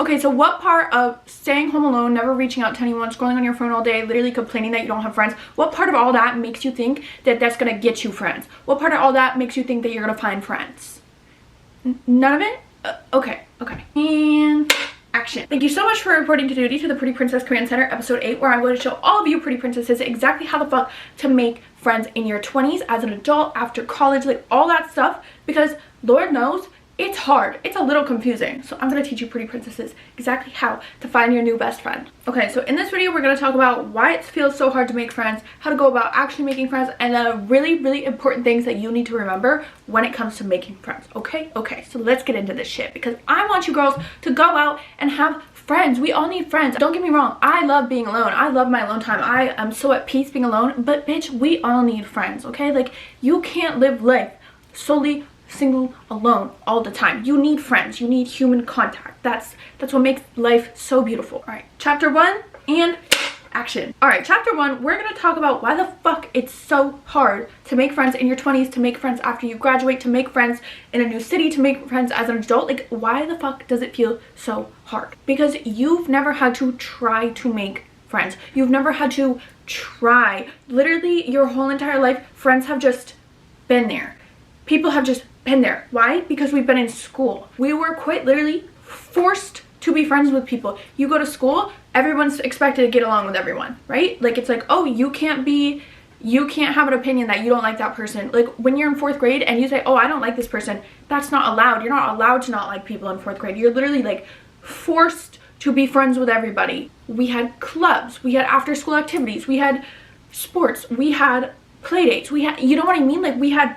Okay, so what part of staying home alone, never reaching out to anyone, scrolling on your phone all day, literally complaining that you don't have friends, what part of all that makes you think that that's gonna get you friends? What part of all that makes you think that you're gonna find friends? None of it? Okay. And action. Thank you so much for reporting to duty to the Pretty Princess Command Center, episode 8, where I'm going to show all of you pretty princesses exactly how the fuck to make friends in your 20s, as an adult, after college, like all that stuff, because Lord knows, it's hard. It's a little confusing. So I'm going to teach you pretty princesses exactly how to find your new best friend. Okay, so in this video, we're going to talk about why it feels so hard to make friends, how to go about actually making friends, and the really important things that you need to remember when it comes to making friends. Okay, so let's get into this shit, because I want you girls to go out and have friends. We all need friends. Don't get me wrong. I love being alone. I love my alone time. I am so at peace being alone, but bitch, we all need friends, okay? Like, you can't live life solely single, alone all the time. You need friends. You need human contact. That's what makes life so beautiful. All right, chapter 1 and action. All right, chapter 1, we're gonna talk about why the fuck it's so hard to make friends in your 20s, to make friends after you graduate, to make friends in a new city, to make friends as an adult. Like, why the fuck does it feel so hard? Because you've never had to try to make friends. You've never had to try. Literally your whole entire life, friends have just been there. People have just been there. Why? Because we've been in school. We were quite literally forced to be friends with people. You go to school, everyone's expected to get along with everyone, right? Like, it's like, oh, you can't have an opinion that you don't like that person. Like, when you're in 4th grade and you say, oh, I don't like this person, that's not allowed. You're not allowed to not like people in 4th grade. You're literally like forced to be friends with everybody. We had clubs, we had after school activities, we had sports, we had play dates, we had, you know what I mean? Like, we had,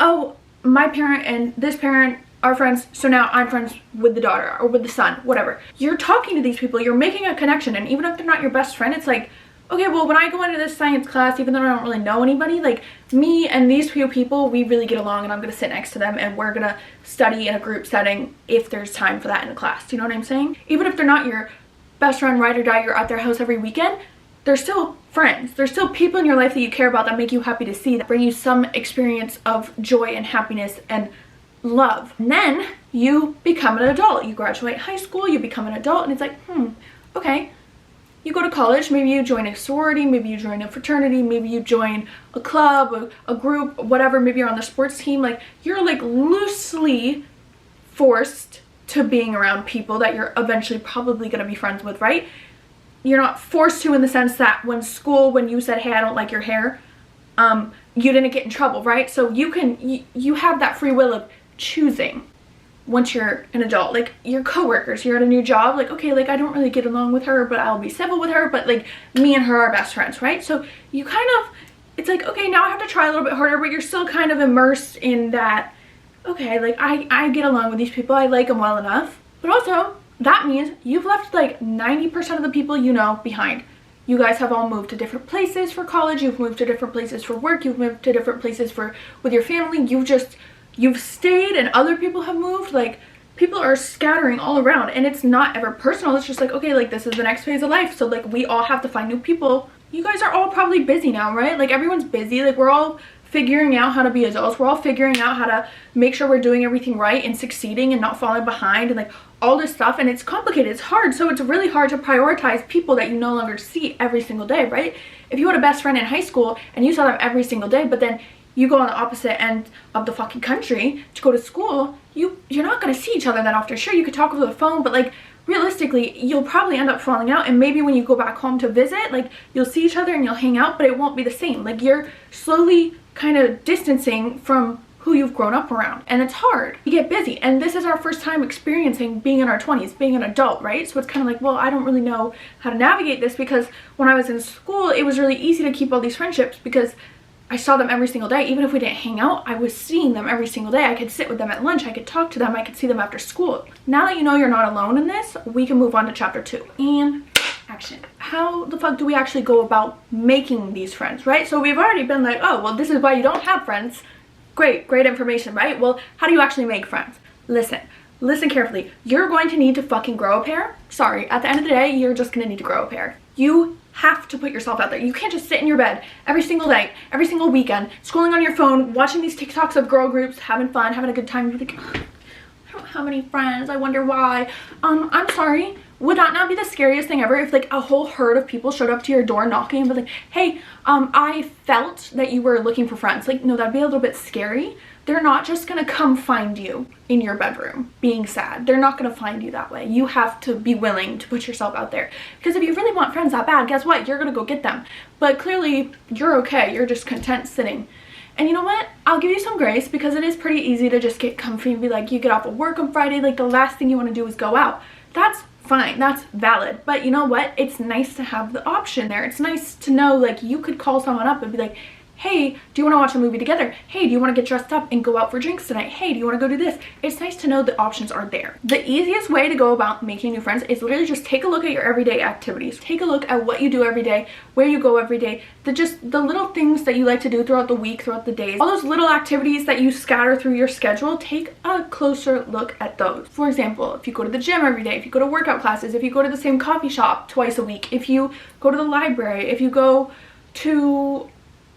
oh, my parent and this parent are friends, so now I'm friends with the daughter or with the son, whatever. You're talking to these people, you're making a connection, and even if they're not your best friend, it's like, okay, well, when I go into this science class, even though I don't really know anybody, like, me and these few people, we really get along, and I'm gonna sit next to them and we're gonna study in a group setting if there's time for that in the class. Do you know what I'm saying? Even if they're not your best friend, ride or die, you're at their house every weekend, they're still friends. There's still people in your life that you care about, that make you happy to see, that bring you some experience of joy and happiness and love. And then you become an adult. You graduate high school, you become an adult, and it's like, okay. You go to college, maybe you join a sorority, maybe you join a fraternity, maybe you join a club, a group, whatever, maybe you're on the sports team. Like, you're like loosely forced to being around people that you're eventually probably gonna be friends with, right? You're not forced to, in the sense that when you said, hey, I don't like your hair, you didn't get in trouble, right? So you have that free will of choosing once you're an adult. Like, your coworkers, you're at a new job, like, okay, like, I don't really get along with her, but I'll be civil with her, but like, me and her are best friends, right? So you kind of, it's like, okay, now I have to try a little bit harder, but you're still kind of immersed in that, okay, like, I get along with these people, I like them well enough. But also, that means you've left like 90% of the people you know behind. You guys have all moved to different places for college, you've moved to different places for work, you've moved to different places with your family, you've stayed and other people have moved. Like, people are scattering all around, and it's not ever personal. It's just like, okay, like, this is the next phase of life, so like, we all have to find new people. You guys are all probably busy now, right? Like, everyone's busy. Like, we're all figuring out how to be adults. We're all figuring out how to make sure we're doing everything right and succeeding and not falling behind and like all this stuff, and it's complicated, it's hard. So it's really hard to prioritize people that you no longer see every single day, right? If you had a best friend in high school and you saw them every single day, but then you go on the opposite end of the fucking country to go to school, you're not going to see each other that often. Sure, you could talk over the phone, but like, realistically, you'll probably end up falling out, and maybe when you go back home to visit, like, you'll see each other and you'll hang out, but it won't be the same. Like, you're slowly kind of distancing from who you've grown up around, and it's hard. You get busy, and this is our first time experiencing being in our 20s, being an adult, right? So it's kind of like, well, I don't really know how to navigate this, because when I was in school, it was really easy to keep all these friendships because I saw them every single day. Even if we didn't hang out, I was seeing them every single day. I could sit with them at lunch, I could talk to them, I could see them after school. Now that you know you're not alone in this, we can move on to chapter 2 and action. How the fuck do we actually go about making these friends, right? So we've already been like, oh, well, this is why you don't have friends. Great information, right? Well, how do you actually make friends? Listen carefully. You're going to need to fucking grow a pair. Sorry, at the end of the day, you're just gonna need to grow a pair. You have to put yourself out there. You can't just sit in your bed every single night, every single weekend, scrolling on your phone, watching these TikToks of girl groups, having fun, having a good time. You're like, I don't have any friends. I wonder why. I'm sorry. Would that not be the scariest thing ever if like a whole herd of people showed up to your door knocking and was like, hey, I felt that you were looking for friends? Like, no, that'd be a little bit scary. They're not just gonna come find you in your bedroom being sad. They're not gonna find you that way. You have to be willing to put yourself out there. Because if you really want friends that bad, guess what? You're gonna go get them. But clearly, you're okay. You're just content sitting. And you know what? I'll give you some grace because it is pretty easy to just get comfy and be like, you get off of work on Friday, like the last thing you want to do is go out. That's fine, that's valid. But you know what? It's nice to have the option there. It's nice to know like you could call someone up and be like, hey, do you want to watch a movie together? Hey, do you want to get dressed up and go out for drinks tonight? Hey, do you want to go do this? It's nice to know the options are there. The easiest way to go about making new friends is literally just take a look at your everyday activities. Take a look at what you do every day, where you go every day, the little things that you like to do throughout the week, throughout the days. All those little activities that you scatter through your schedule, take a closer look at those. For example, if you go to the gym every day, if you go to workout classes, if you go to the same coffee shop twice a week, if you go to the library, if you go to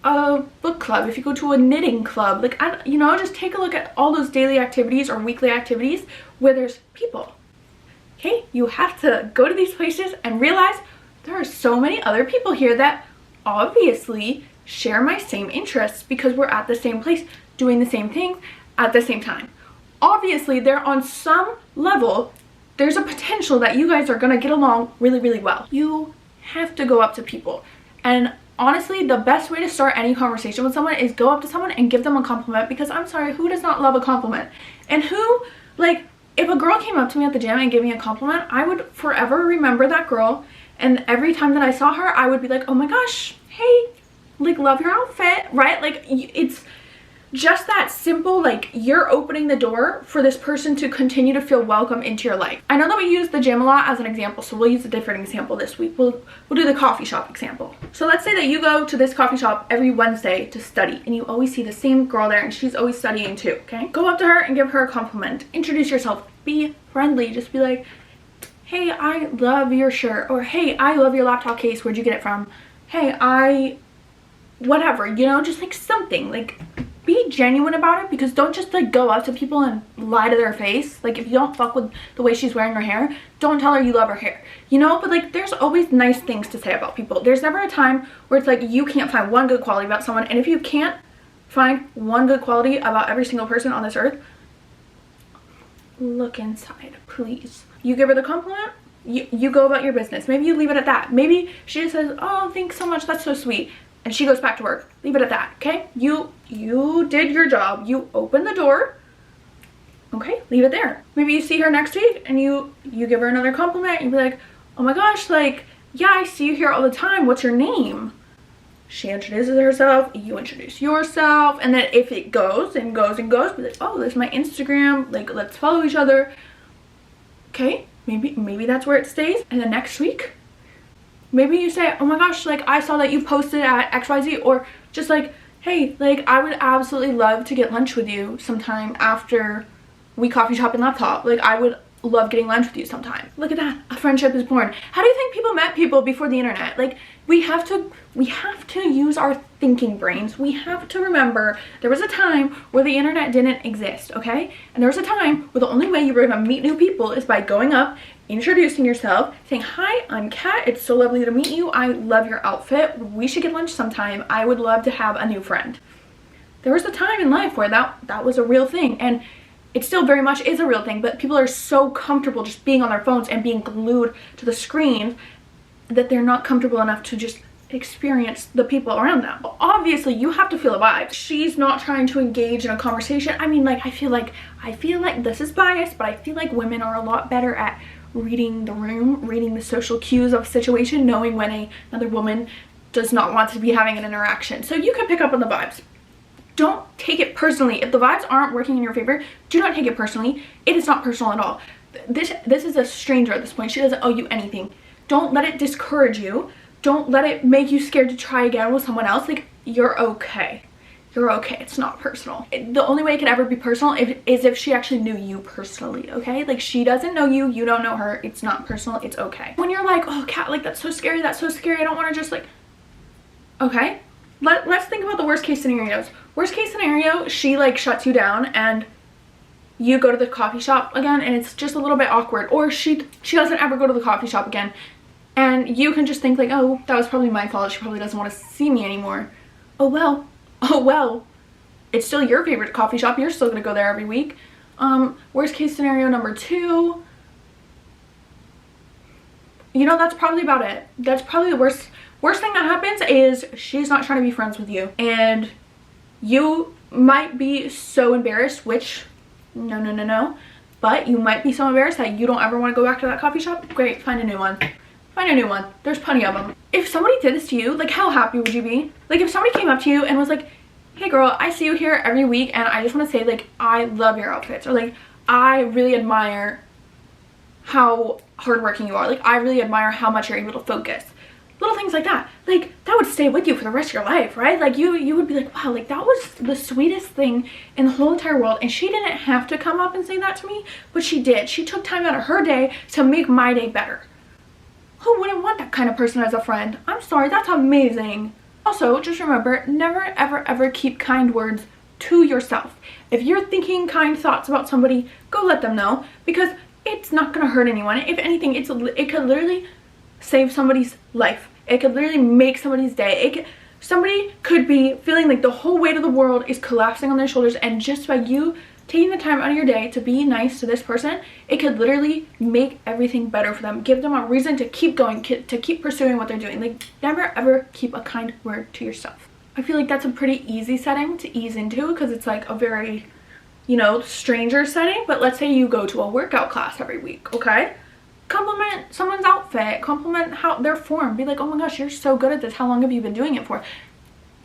a book club, if you go to a knitting club, like, you know, just take a look at all those daily activities or weekly activities where there's people. Okay, you have to go to these places and realize there are so many other people here that obviously share my same interests because we're at the same place doing the same things at the same time. Obviously, there on some level, there's a potential that you guys are gonna get along really, really well. You have to go up to people. And honestly, the best way to start any conversation with someone is go up to someone and give them a compliment, because I'm sorry, who does not love a compliment? And who, like, if a girl came up to me at the gym and gave me a compliment, I would forever remember that girl, and every time that I saw her, I would be like, oh my gosh, hey, like, love your outfit, right? Like, it's just that simple. Like, you're opening the door for this person to continue to feel welcome into your life. I know that we use the gym a lot as an example, so we'll use a different example this week. We'll do the coffee shop example. So let's say that you go to this coffee shop every Wednesday to study, and you always see the same girl there, and she's always studying too, okay? Go up to her and give her a compliment. Introduce yourself. Be friendly. Just be like, hey, I love your shirt, or hey, I love your laptop case. Where'd you get it from? Hey, whatever, you know, just like something. Like, be genuine about it, because don't just like go up to people and lie to their face. Like, if you don't fuck with the way she's wearing her hair, don't tell her you love her hair, you know? But like, there's always nice things to say about people. There's never a time where it's like you can't find one good quality about someone. And if you can't find one good quality about every single person on this earth, look inside, please. You give her the compliment, you go about your business. Maybe you leave it at that. Maybe she just says, oh, thanks so much, that's so sweet, and she goes back to work. Leave it at that, okay? You did your job. You opened the door. Okay, leave it there. Maybe you see her next week and you give her another compliment. You be like, oh my gosh, like, yeah, I see you here all the time. What's your name? She introduces herself. You introduce yourself. And then if it goes and goes and goes, be like, oh, there's my Instagram. Like, let's follow each other. Okay, maybe that's where it stays. And then next week, maybe you say, oh my gosh, like, I saw that you posted at XYZ, or just like, hey, like, I would absolutely love to get lunch with you sometime after we coffee shop and laptop. Like, I would love getting lunch with you sometime. Look at that, a friendship is born. How do you think people met people before the internet? Like, we have to use our thinking brains. We have to remember there was a time where the internet didn't exist, okay? And there was a time where the only way you were gonna meet new people is by going up, introducing yourself, saying, hi, I'm Kat, it's so lovely to meet you, I love your outfit, we should get lunch sometime, I would love to have a new friend. There was a time in life where that was a real thing, and it still very much is a real thing, but people are so comfortable just being on their phones and being glued to the screen that they're not comfortable enough to just experience the people around them. Obviously, you have to feel a vibe. She's not trying to engage in a conversation. I mean, like, I feel like this is biased, but I feel like women are a lot better at reading the room, reading the social cues of a situation, knowing when another woman does not want to be having an interaction. So you can pick up on the vibes. Don't take it personally. If the vibes aren't working in your favor, do not take it personally. It is not personal at all. This is a stranger at this point. She doesn't owe you anything. Don't let it discourage you. Don't let it make you scared to try again with someone else. Like, you're okay. You're okay. It's not personal. The only way it could ever be personal is if she actually knew you personally, okay? Like, she doesn't know you. You don't know her. It's not personal. It's okay. When you're like, oh, Kat, like, that's so scary. That's so scary. I don't want to just, like, okay. Let's think about the worst case scenarios. Worst case scenario, she, like, shuts you down and you go to the coffee shop again and it's just a little bit awkward, or she doesn't ever go to the coffee shop again, and you can just think like, oh, that was probably my fault, she probably doesn't want to see me anymore. Oh well, it's still your favorite coffee shop, you're still gonna go there every week. Worst case scenario number 2, you know, that's probably about it. That's probably the worst thing that happens is she's not trying to be friends with you, and you might be so embarrassed, which no, but you might be so embarrassed that you don't ever want to go back to that coffee shop. Great, find a new one. There's plenty of them. If somebody did this to you, like, how happy would you be? Like, if somebody came up to you and was like, hey girl, I see you here every week and I just want to say, like, I love your outfits, or like, I really admire how hardworking you are, like, I really admire how much you're able to focus. Little things like that, like, that would stay with you for the rest of your life, right? Like, you would be like, wow, like, that was the sweetest thing in the whole entire world, and she didn't have to come up and say that to me, but she did. She took time out of her day to make my day better. Who wouldn't want that kind of person as a friend? I'm sorry, that's amazing. Also, just remember, never ever keep kind words to yourself. If you're thinking kind thoughts about somebody, go let them know, because it's not gonna hurt anyone. If anything, it could literally save somebody's life. It could literally make somebody's day. Somebody could be feeling like the whole weight of the world is collapsing on their shoulders, and just by you taking the time out of your day to be nice to this person, it could literally make everything better for them. Give them a reason to keep going, to keep pursuing what they're doing. Like, never ever keep a kind word to yourself. I feel like that's a pretty easy setting to ease into, because it's like a very, you know, stranger setting. But let's say you go to a workout class every week, okay? Compliment someone's outfit, compliment how their form, be like, oh my gosh, you're so good at this, how long have you been doing it for?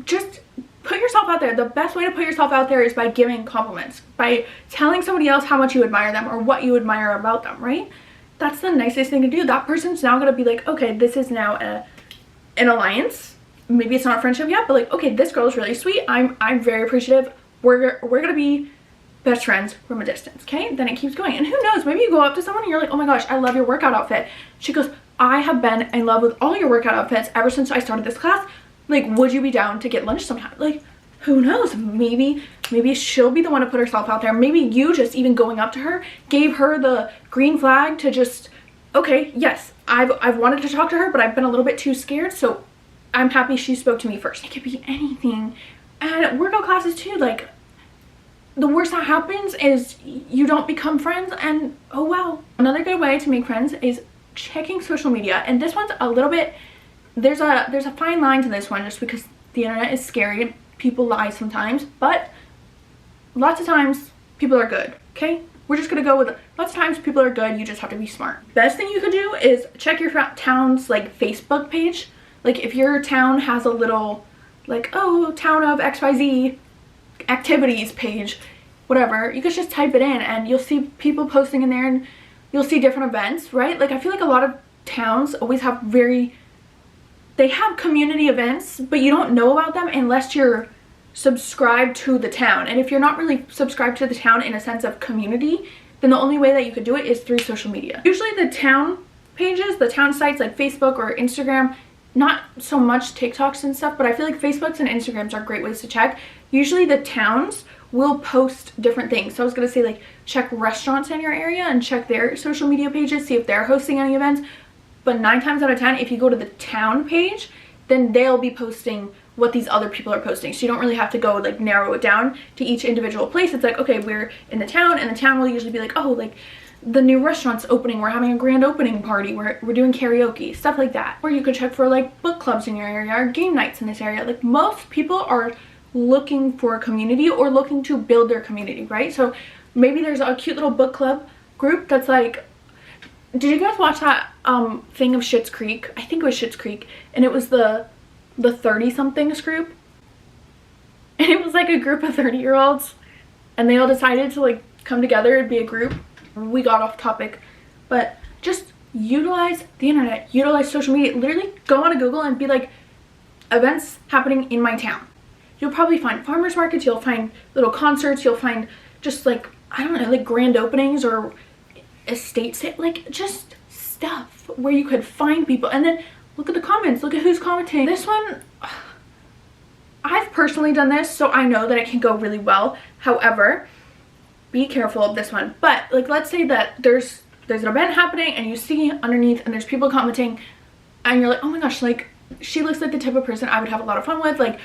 Just put yourself out there. The best way to put yourself out there is by giving compliments, by telling somebody else how much you admire them or what you admire about them, right? That's the nicest thing to do. That person's now gonna be like, okay, this is now an alliance. Maybe it's not a friendship yet, but like, okay, this girl is really sweet, I'm very appreciative, we're gonna be best friends from a distance, okay? Then it keeps going. And who knows, maybe you go up to someone and you're like, oh my gosh, I love your workout outfit. She goes, I have been in love with all your workout outfits ever since I started this class. Like, would you be down to get lunch sometime? Like, who knows? Maybe she'll be the one to put herself out there. Maybe you just even going up to her gave her the green flag to just, okay, yes, I've wanted to talk to her, but I've been a little bit too scared, so I'm happy she spoke to me first. It could be anything. And workout classes too, like, the worst that happens is you don't become friends, and oh well. Another good way to make friends is checking social media, and this one's a little bit, there's a fine line to this one, just because the internet is scary. People lie sometimes, but lots of times people are good, okay? We're just gonna go with it. Lots of times people are good, you just have to be smart. Best thing you could do is check your town's like Facebook page. Like, if your town has a little like, oh, town of XYZ activities page, whatever, you could just type it in and you'll see people posting in there, and you'll see different events, right? Like, I feel like a lot of towns always have they have community events, but you don't know about them unless you're subscribed to the town. And if you're not really subscribed to the town in a sense of community, then the only way that you could do it is through social media. Usually the town pages, the town sites like Facebook or Instagram, not so much TikToks and stuff, but I feel like Facebooks and Instagrams are great ways to check. Usually the towns will post different things. So I was gonna say, like, check restaurants in your area and check their social media pages, see if they're hosting any events. But 9 times out of 10, if you go to the town page, then they'll be posting what these other people are posting. So you don't really have to go like narrow it down to each individual place. It's like, okay, we're in the town, and the town will usually be like, oh, like, the new restaurant's opening, we're having a grand opening party, we're doing karaoke, stuff like that. Or you could check for like book clubs in your area or game nights in this area. Like, most people are looking for a community or looking to build their community, right? So maybe there's a cute little book club group that's like, did you guys watch that thing of Schitt's Creek? I think it was Schitt's Creek, and it was the 30-somethings group, and it was like a group of 30-year-olds, and they all decided to like come together and be a group. We got off topic, but just utilize the internet, utilize social media. Literally go on to Google and be like, events happening in my town. You'll probably find farmers markets, you'll find little concerts, you'll find just like, I don't know, like grand openings or estates, like just stuff where you could find people. And then look at the comments, look at who's commenting. This one, I've personally done this, so I know that it can go really well. However, be careful of this one. But like, let's say that there's an event happening and you see underneath and there's people commenting and you're like, oh my gosh, like she looks like the type of person I would have a lot of fun with, like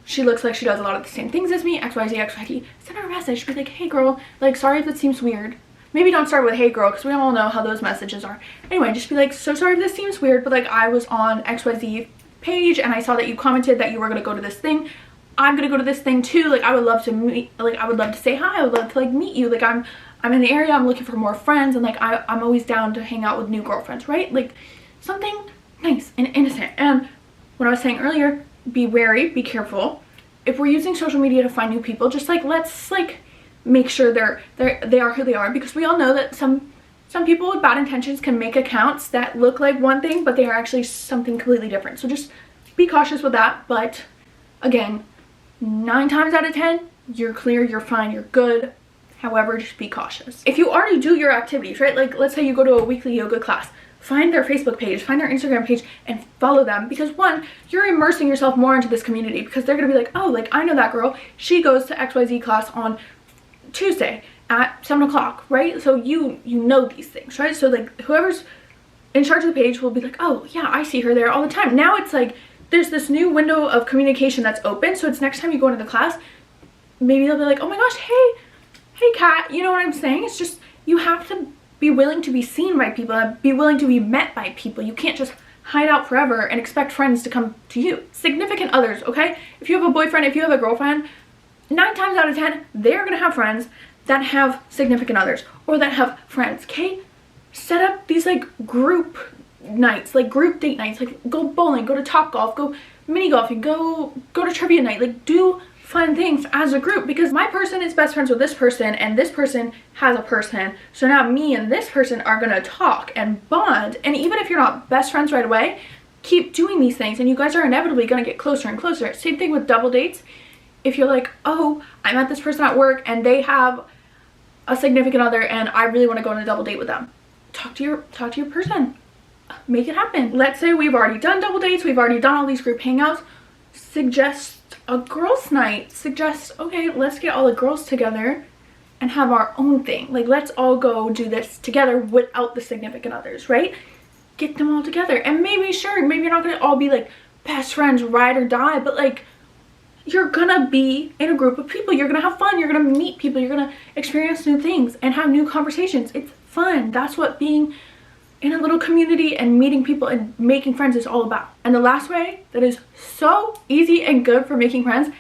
she looks like she does a lot of the same things as me, XYZ, XYZ. Send her a message, be like, hey girl, like sorry if it seems weird. Maybe don't start with hey girl, because we all know how those messages are. Anyway, just be like, so sorry if this seems weird, but like I was on XYZ page and I saw that you commented that you were gonna go to this thing. I'm gonna go to this thing too. Like I would love to meet, like I would love to say hi, I would love to like meet you. Like I'm in the area, I'm looking for more friends, and like I'm always down to hang out with new girlfriends, right? Like something nice and innocent. And what I was saying earlier, be wary, be careful. If we're using social media to find new people, just like let's like make sure they are who they are, because we all know that some people with bad intentions can make accounts that look like one thing but they are actually something completely different. So just be cautious with that. But again, 9 times out of 10 you're clear, you're fine, you're good. However, just be cautious. If you already do your activities, right, like let's say you go to a weekly yoga class, find their Facebook page, find their Instagram page, and follow them, because one, you're immersing yourself more into this community, because they're gonna be like, oh, like I know that girl, she goes to XYZ class on Tuesday at 7 o'clock, right? So you know these things, right? So like whoever's in charge of the page will be like, oh yeah, I see her there all the time. Now it's like there's this new window of communication that's open, so it's next time you go into the class, maybe they'll be like, oh my gosh, hey Kat, you know what I'm saying? It's just, you have to be willing to be seen by people and be willing to be met by people. You can't just hide out forever and expect friends to come to you. Significant others, okay? If you have a boyfriend, if you have a girlfriend, 9 times out of 10, they're gonna have friends that have significant others or that have friends, okay? Set up these like group nights, like group date nights, like go bowling, go to Topgolf, go mini golfing, go to trivia night, like do fun things as a group, because my person is best friends with this person and this person has a person, so now me and this person are gonna talk and bond. And even if you're not best friends right away, keep doing these things and you guys are inevitably gonna get closer and closer. Same thing with double dates. If you're like, oh, I met this person at work and they have a significant other and I really want to go on a double date with them, talk to your person, make it happen. Let's say we've already done double dates, we've already done all these group hangouts, suggest a girls' night. Suggest, okay, let's get all the girls together and have our own thing. Like, let's all go do this together without the significant others, right? Get them all together. And maybe, sure, maybe you're not gonna all be like best friends, ride or die, but like you're gonna be in a group of people. You're gonna have fun. You're gonna meet people. You're gonna experience new things and have new conversations. It's fun. That's what being in a little community and meeting people and making friends is all about. And the last way that is so easy and good for making friends,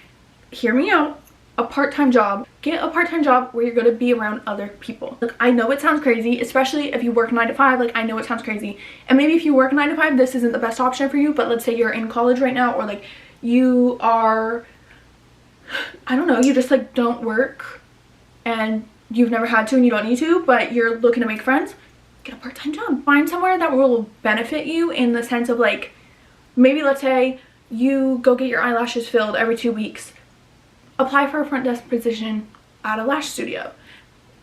hear me out, a part-time job. Get a part-time job where you're going to be around other people. Like, I know it sounds crazy, especially if you work 9 to 5. Like, I know it sounds crazy, and maybe if you work 9 to 5 this isn't the best option for you, but let's say you're in college right now, or like you are, I don't know, you just like don't work and you've never had to and you don't need to, but you're looking to make friends. Get a part-time job. Find somewhere that will benefit you in the sense of like, maybe let's say you go get your eyelashes filled every 2 weeks. Apply for a front desk position at a lash studio.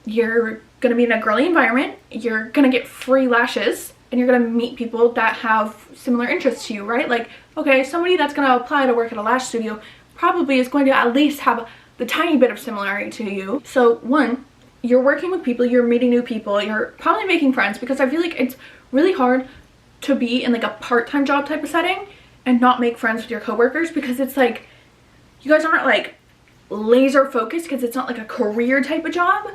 You're gonna be in a girly environment, you're gonna get free lashes, and you're gonna meet people that have similar interests to you, right? Like, okay, somebody that's gonna apply to work at a lash studio probably is going to at least have the tiny bit of similarity to you. So one, you're working with people, you're meeting new people, you're probably making friends, because I feel like it's really hard to be in like a part-time job type of setting and not make friends with your coworkers, because it's like you guys aren't like laser focused, because it's not like a career type of job,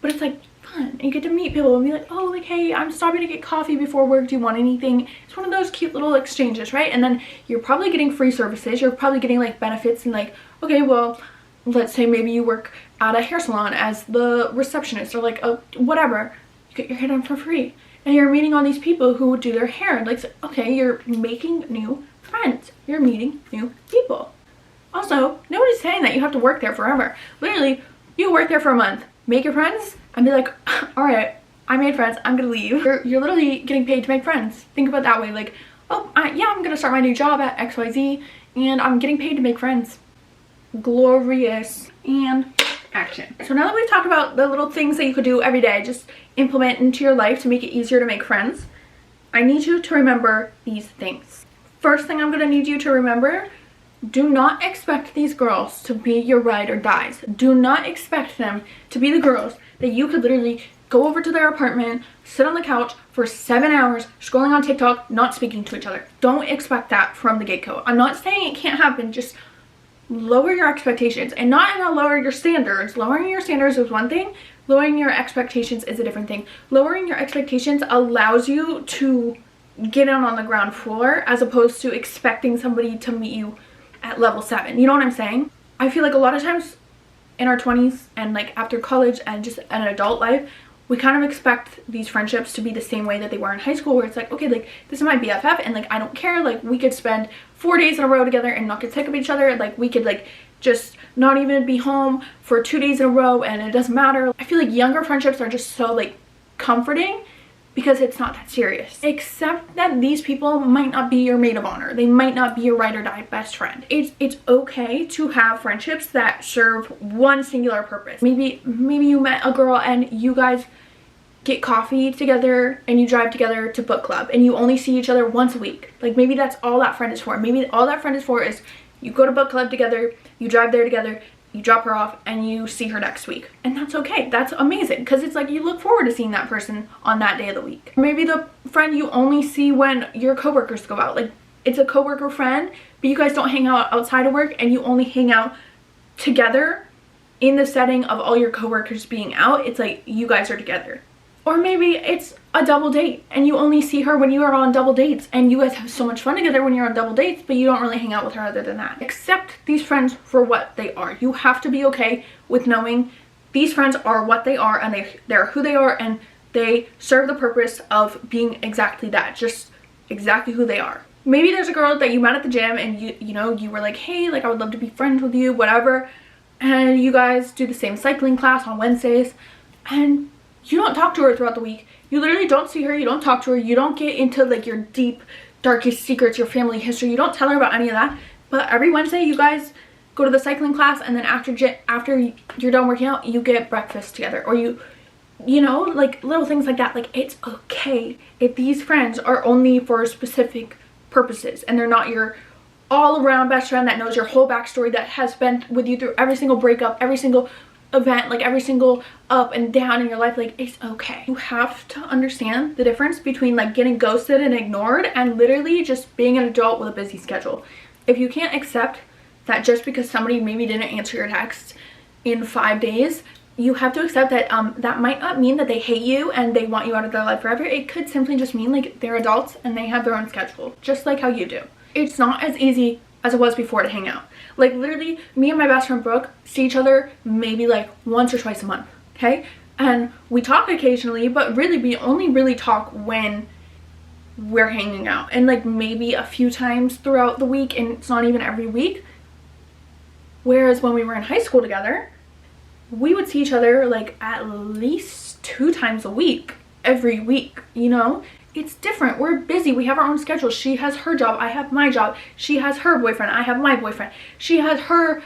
but it's like fun and you get to meet people and be like, oh, like, hey, I'm stopping to get coffee before work, do you want anything? It's one of those cute little exchanges, right? And then you're probably getting free services, you're probably getting like benefits, and like, okay, well, let's say maybe you work at a hair salon as the receptionist, or like whatever, you get your hair done for free and you're meeting all these people who do their hair, and like, okay, you're making new friends, you're meeting new people. Also, nobody's saying that you have to work there forever. Literally, you work there for a month, make your friends, and be like, all right, I made friends, I'm gonna leave. You're literally getting paid to make friends. Think about it that way. Like, oh, yeah, I'm gonna start my new job at XYZ and I'm getting paid to make friends. Glorious. And action. So now that we've talked about the little things that you could do every day, just implement into your life to make it easier to make friends, I need you to remember these things. First thing I'm gonna need you to remember Do not expect these girls to be your ride or dies. Do not expect them to be the girls that you could literally go over to their apartment, sit on the couch for 7 hours, scrolling on TikTok, not speaking to each other. Don't expect that from the get-go. I'm not saying it can't happen, just lower your expectations, and not in a lower your standards. Lowering your standards is one thing, lowering your expectations is a different thing. Lowering your expectations allows you to get in on the ground floor as opposed to expecting somebody to meet you at level 7. You know what I'm saying? I feel like a lot of times in our 20s and like after college and just an adult life, we kind of expect these friendships to be the same way that they were in high school, where it's like, okay, like this is my BFF and like I don't care, like we could spend 4 days in a row together and not get sick of each other, like we could like just not even be home for 2 days in a row and it doesn't matter. I feel like younger friendships are just so like comforting because it's not that serious. Except that these people might not be your maid of honor. They might not be your ride or die best friend. It's okay to have friendships that serve one singular purpose. Maybe you met a girl and you guys get coffee together and you drive together to book club and you only see each other once a week. Like maybe that's all that friend is for. Maybe all that friend is for is you go to book club together, you drive there together, you drop her off, and you see her next week. And that's okay. That's amazing because it's like you look forward to seeing that person on that day of the week. Maybe the friend you only see when your coworkers go out. Like it's a coworker friend, but you guys don't hang out outside of work and you only hang out together in the setting of all your coworkers being out. It's like you guys are together. Or maybe it's a double date and you only see her when you are on double dates and you guys have so much fun together when you're on double dates, but you don't really hang out with her other than that. Accept these friends for what they are. You have to be okay with knowing these friends are what they are and they're who they are and they serve the purpose of being exactly that, just exactly who they are. Maybe there's a girl that you met at the gym and you were like, hey, like I would love to be friends with you, whatever, and you guys do the same cycling class on Wednesdays and you don't talk to her throughout the week. You literally don't see her, you don't talk to her, you don't get into like your deep, darkest secrets, your family history, you don't tell her about any of that. But every Wednesday you guys go to the cycling class and then after you're done working out, you get breakfast together. Or you know, like little things like that. Like it's okay if these friends are only for specific purposes and they're not your all-around best friend that knows your whole backstory, that has been with you through every single breakup, every single event, like every single up and down in your life. Like it's okay. You have to understand the difference between like getting ghosted and ignored and literally just being an adult with a busy schedule. If you can't accept that just because somebody maybe didn't answer your text in 5 days, you have to accept that that might not mean that they hate you and they want you out of their life forever. It could simply just mean like they're adults and they have their own schedule, just like how you do. It's not as easy as it was before to hang out. Like literally, me and my best friend Brooke see each other maybe like once or twice a month, okay? And we talk occasionally, but really we only really talk when we're hanging out, and like maybe a few times throughout the week, and it's not even every week. Whereas when we were in high school together, we would see each other like at least 2 times a week, every week, you know? It's different. We're busy. We have our own schedule. She has her job. I have my job. She has her boyfriend. I have my boyfriend. She has her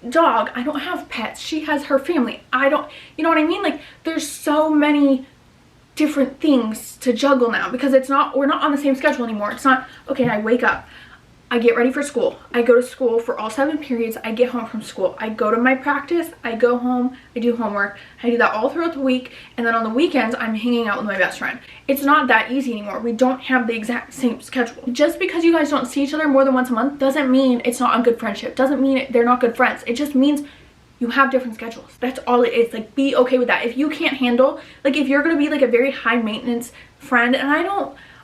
dog. I don't have pets. She has her family. I don't, you know what I mean? Like there's so many different things to juggle now because we're not on the same schedule anymore. It's not, okay, I wake up, I get ready for school, I go to school for all 7 periods, I get home from school, I go to my practice, I go home, I do homework, I do that all throughout the week, and then on the weekends I'm hanging out with my best friend. It's not that easy anymore. We don't have the exact same schedule. Just because you guys don't see each other more than once a month doesn't mean it's not a good friendship, doesn't mean they're not good friends. It just means you have different schedules. That's all it is. Like be okay with that. If you can't handle, like if you're gonna be like a very high maintenance friend, and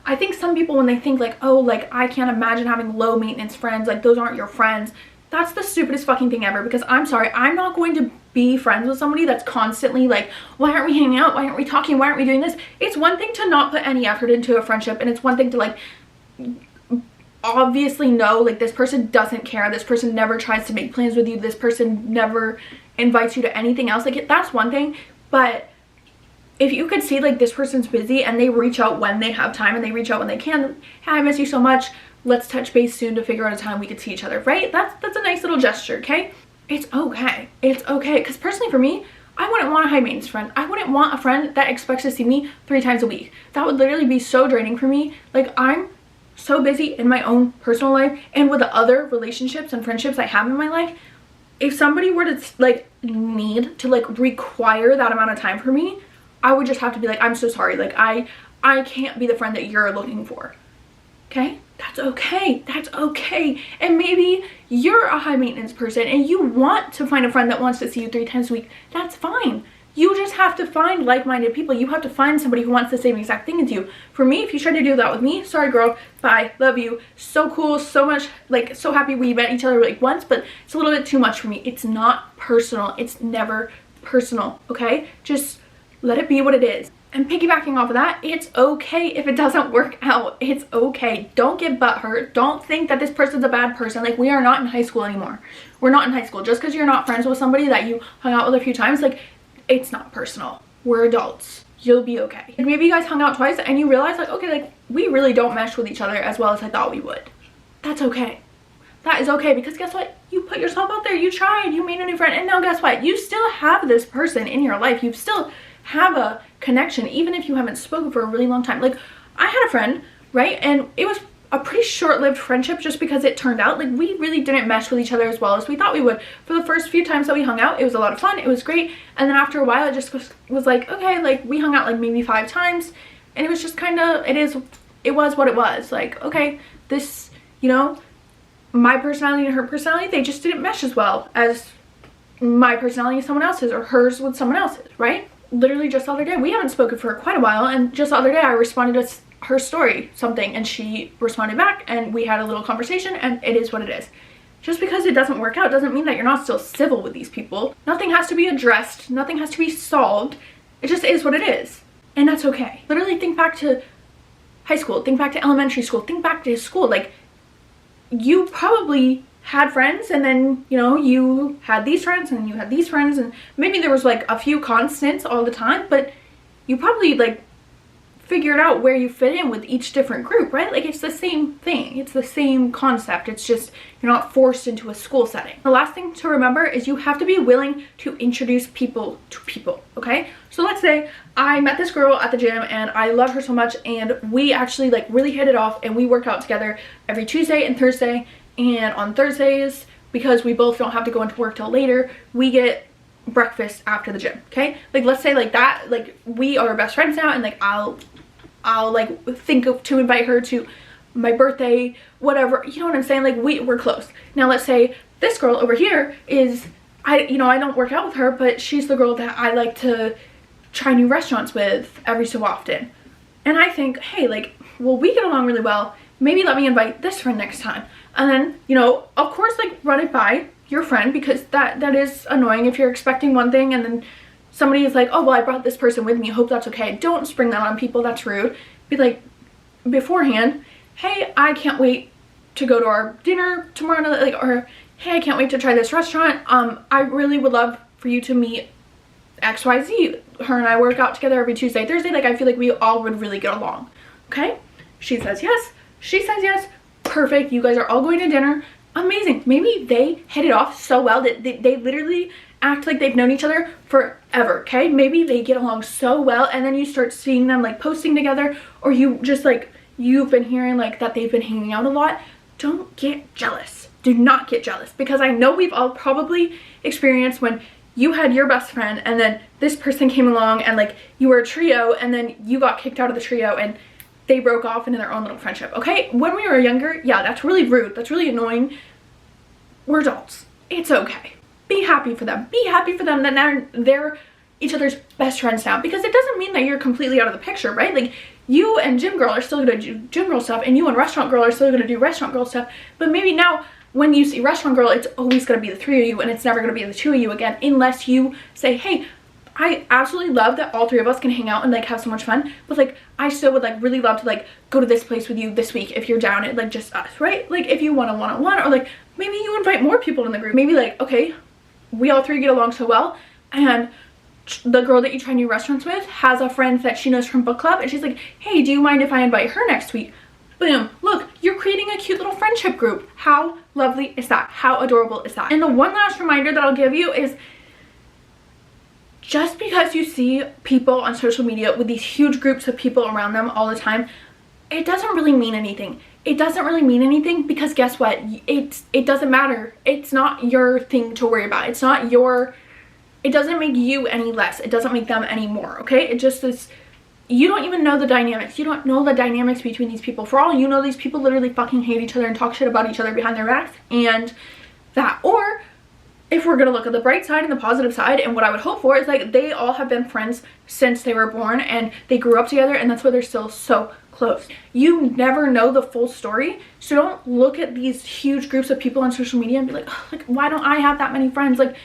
I think some people when they think like, oh, like I can't imagine having low maintenance friends, like those aren't your friends, that's the stupidest fucking thing ever. Because I'm sorry, I'm not going to be friends with somebody that's constantly like, why aren't we hanging out, why aren't we talking, why aren't we doing this? It's one thing to not put any effort into a friendship, and it's one thing to like obviously know like this person doesn't care, this person never tries to make plans with you, this person never invites you to anything else, like that's one thing. But if you could see like this person's busy and they reach out when they have time and they reach out when they can, hey, I miss you so much, let's touch base soon to figure out a time we could see each other, right? That's a nice little gesture, okay? It's okay. It's okay. Because personally for me, I wouldn't want a high maintenance friend. I wouldn't want a friend that expects to see me 3 times a week. That would literally be so draining for me. Like I'm so busy in my own personal life and with the other relationships and friendships I have in my life. If somebody were to like need to like require that amount of time for me, I would just have to be like, I'm so sorry, like I can't be the friend that you're looking for. Okay, that's okay, that's okay. And maybe you're a high maintenance person and you want to find a friend that wants to see you 3 times a week. That's fine. You just have to find like-minded people. You have to find somebody who wants the same exact thing as you. For me, if you try to do that with me, sorry girl, bye, love you, so cool, so much, like so happy we met each other like once, but it's a little bit too much for me. It's not personal. It's never personal, okay? Just let it be what it is. And piggybacking off of that, it's okay if it doesn't work out. It's okay. Don't get butthurt. Don't think that this person's a bad person. Like, we are not in high school anymore. We're not in high school. Just because you're not friends with somebody that you hung out with a few times, like, it's not personal. We're adults. You'll be okay. And maybe you guys hung out twice and you realize, like, okay, like, we really don't mesh with each other as well as I thought we would. That's okay. That is okay, because guess what? You put yourself out there. You tried. You made a new friend. And now guess what? You still have this person in your life. You still have a connection, even if you haven't spoken for a really long time. Like, I had a friend, right? And it was a pretty short-lived friendship just because it turned out like we really didn't mesh with each other as well as we thought we would. For the first few times that we hung out, it was a lot of fun. It was great. And then after a while, it just was like, okay, like we hung out like maybe 5 times. And it was just kind of, it was what it was. Like, okay, this, you know, my personality and her personality, they just didn't mesh as well as my personality and someone else's, or hers with someone else's, right? Literally just the other day, we haven't spoken for quite a while, and just the other day I responded to her story something and she responded back and we had a little conversation, and it is what it is. Just because it doesn't work out doesn't mean that you're not still civil with these people. Nothing has to be addressed, nothing has to be solved. It just is what it is, and that's okay. Literally think back to high school, think back to elementary school, think back to school. Like, you probably had friends, and then, you know, you had these friends and you had these friends, and maybe there was like a few constants all the time, but you probably like figured out where you fit in with each different group, right? Like, it's the same thing. It's the same concept. It's just you're not forced into a school setting. The last thing to remember is you have to be willing to introduce people to people, okay? So let's say I met this girl at the gym and I love her so much, and we actually like really hit it off, and we work out together every Tuesday and Thursday. And on Thursdays, because we both don't have to go into work till later, we get breakfast after the gym, okay? Like, let's say like that, like we are best friends now, and like I'll like think of to invite her to my birthday, whatever, you know what I'm saying? Like, we're close. Now let's say this girl over here is, I don't work out with her, but she's the girl that I like to try new restaurants with every so often. And I think, hey, like, well, we get along really well. Maybe let me invite this friend next time. And then, you know, of course, like, run it by your friend, because that is annoying if you're expecting one thing and then somebody is like, oh, well, I brought this person with me, hope that's okay. Don't spring that on people. That's rude. Be like, beforehand, hey, I can't wait to go to our dinner tomorrow night, like, or hey, I can't wait to try this restaurant. I really would love for you to meet XYZ. Her and I work out together every Tuesday, Thursday. Like, I feel like we all would really get along. Okay? She says yes. She says yes. Perfect. You guys are all going to dinner. Amazing. Maybe they hit it off so well that they literally act like they've known each other forever, okay? Maybe they get along so well, and then you start seeing them like posting together, or you just like, you've been hearing like that they've been hanging out a lot. Don't get jealous. Do not get jealous, because I know we've all probably experienced when you had your best friend and then this person came along and like you were a trio, and then you got kicked out of the trio and they broke off into their own little friendship, okay? When we were younger, yeah, that's really rude. That's really annoying. We're adults. It's okay. Be happy for them. Be happy for them that they're each other's best friends now, because it doesn't mean that you're completely out of the picture, right? Like, you and gym girl are still gonna do gym girl stuff, and you and restaurant girl are still gonna do restaurant girl stuff, but maybe now when you see restaurant girl, it's always gonna be the 3 of you, and it's never gonna be the 2 of you again, unless you say, hey, I absolutely love that all 3 of us can hang out and like have so much fun, but like I still would like really love to like go to this place with you this week if you're down, at like just us, right? Like, if you want a one-on-one, or like maybe you invite more people in the group. Maybe like, okay, we all 3 get along so well, and the girl that you try new restaurants with has a friend that she knows from book club, and she's like, hey, do you mind if I invite her next week? Boom, look, you're creating a cute little friendship group. How lovely is that? How adorable is that? And the one last reminder that I'll give you is, just because you see people on social media with these huge groups of people around them all the time, it doesn't really mean anything. it doesn't really mean anything, because guess what? It doesn't matter. It's not your thing to worry about. It's not your, it doesn't make you any less. It doesn't make them any more, okay? It just is, you don't even know the dynamics. You don't know the dynamics between these people. For all you know, these people literally fucking hate each other and talk shit about each other behind their backs, and that. Or if we're gonna look at the bright side and the positive side, and what I would hope for is like they all have been friends since they were born and they grew up together, and that's why they're still so close. You never know the full story, so don't look at these huge groups of people on social media and be like, oh, like, why don't I have that many friends? Like,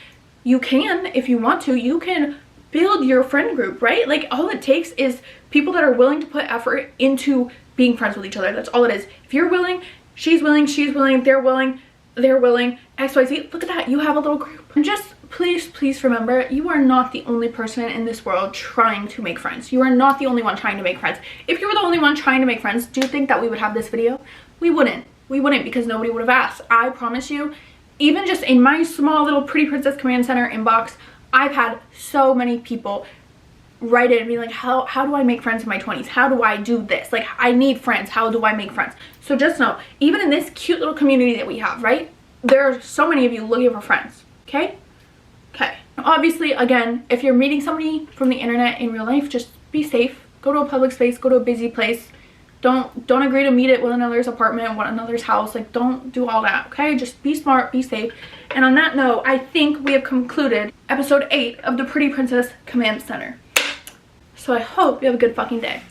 you can, if you want to, you can build your friend group, right? Like, all it takes is people that are willing to put effort into being friends with each other. That's all it is. If you're willing, she's willing, they're willing, XYZ, look at that, you have a little group. And just please remember, you are not the only person in this world trying to make friends. You are not the only one trying to make friends. If you were the only one trying to make friends, do you think that we would have this video? We wouldn't, because nobody would have asked. I promise you, even just in my small little Pretty Princess Command Center inbox, I've had so many people write in and be like, how do I make friends in my 20s? How do I do this? Like, I need friends. How do I make friends? So just know, even in this cute little community that we have, right? There are so many of you looking for friends, okay? Okay. Obviously, again, if you're meeting somebody from the internet in real life, just be safe. Go to a public space, go to a busy place. Don't agree to meet at one another's apartment, one another's house. Like, don't do all that, okay? Just be smart, be safe. And on that note, I think we have concluded episode 8 of the Pretty Princess Command Center. So I hope you have a good fucking day.